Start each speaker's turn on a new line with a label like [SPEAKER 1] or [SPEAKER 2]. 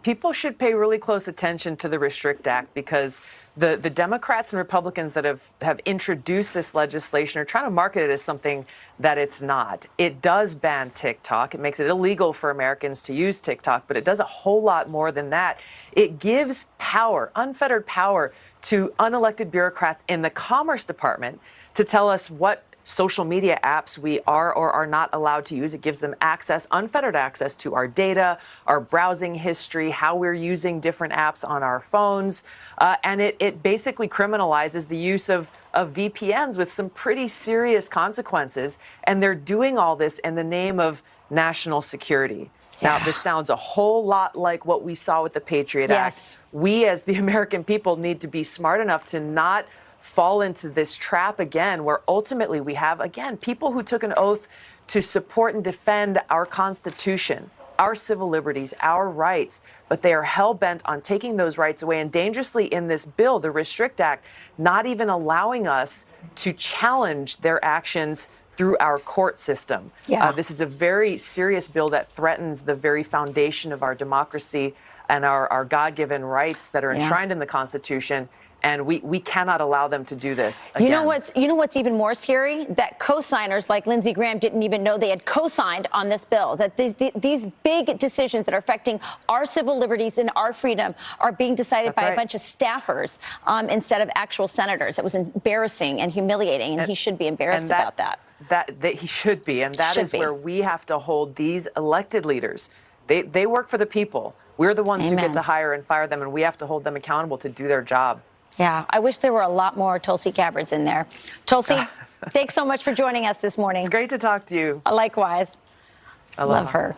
[SPEAKER 1] people should pay really close attention to the Restrict Act, because the Democrats and Republicans that have introduced this legislation are trying to market it as something that it's not. It does ban TikTok. It makes it illegal for Americans to use TikTok, but it does a whole lot more than that. It gives power, unfettered power, to unelected bureaucrats in the Commerce Department to tell us what social media apps we are or are not allowed to use. It gives them access, unfettered access to our data, our browsing history, how we're using different apps on our phones. And it basically criminalizes the use of VPNs with some pretty serious consequences. And they're doing all this in the name of national security. Yeah. Now, this sounds a whole lot like what we saw with the Patriot Act. We, as the American people, need to be smart enough to not fall into this trap again, where ultimately we have, again, people who took an oath to support and defend our Constitution, our civil liberties, our rights, but they are hell-bent on taking those rights away, and dangerously in this bill, the Restrict Act, not even allowing us to challenge their actions through our court system. This is a very serious bill that threatens the very foundation of our democracy and our God-given rights that are enshrined in the Constitution. And we cannot allow them to do this again.
[SPEAKER 2] You know what's even more scary? That co-signers like Lindsey Graham didn't even know they had co-signed on this bill. That these big decisions that are affecting our civil liberties and our freedom are being decided by a bunch of staffers instead of actual senators. It was embarrassing and humiliating, and he should be embarrassed about that.
[SPEAKER 1] That he should be, and that is where we have to hold these elected leaders. They work for the people. We're the ones who get to hire and fire them, and we have to hold them accountable to do their job.
[SPEAKER 2] Yeah, I wish there were a lot more Tulsi Gabbards in there. Tulsi, thanks so much for joining us this morning.
[SPEAKER 1] It's great to talk to you.
[SPEAKER 2] Likewise.
[SPEAKER 1] I love
[SPEAKER 2] her.